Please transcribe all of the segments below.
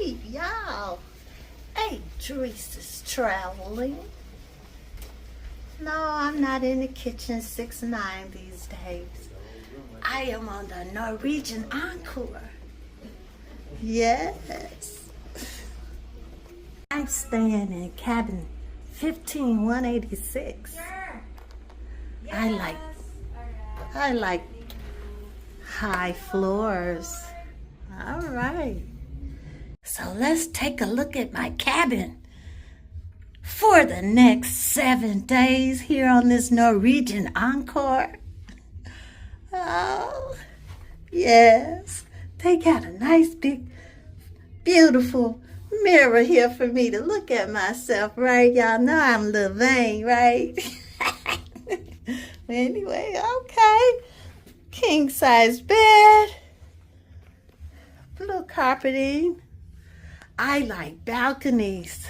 Hey, y'all. Hey, Therese is traveling. No, I'm not in the kitchen 6-9 these days. I am on the Norwegian Encore. Yes. I'm staying in cabin 15186. I like high floors. All right. So let's take a look at my cabin for the next 7 days here on this Norwegian Encore. Oh, yes. They got a nice big, beautiful mirror here for me to look at myself, right? Y'all know I'm a little vain, right? Anyway, okay. King size bed. Blue carpeting. I like balconies.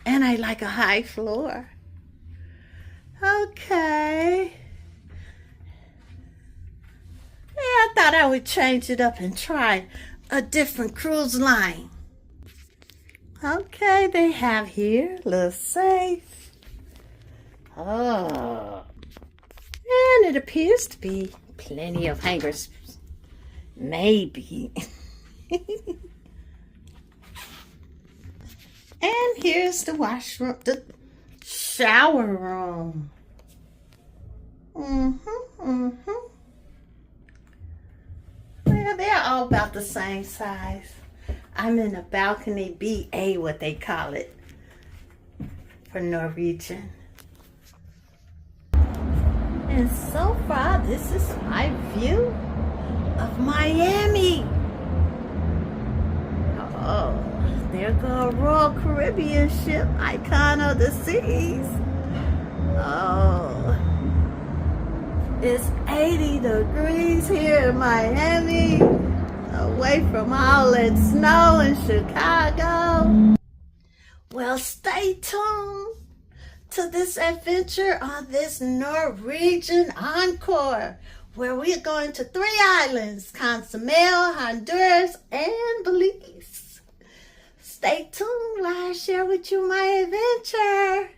And I like a high floor. Okay. Yeah, I thought I would change it up and try a different cruise line. Okay, they have here a little safe. Oh. And it appears to be plenty of hangers. Maybe. And here's the washroom, the shower room. Well, they're all about the same size. I'm in a balcony BA, what they call it, for Norwegian. And so far, this is my view of Miami. Oh, there go a Royal Caribbean ship, icon of the seas. Oh, it's 80 degrees here in Miami, away from all that snow in Chicago. Well, stay tuned to this adventure on this Norwegian Encore, where we're going to 3 islands, Cozumel, Honduras, and Belize. Stay tuned while I share with you my adventure.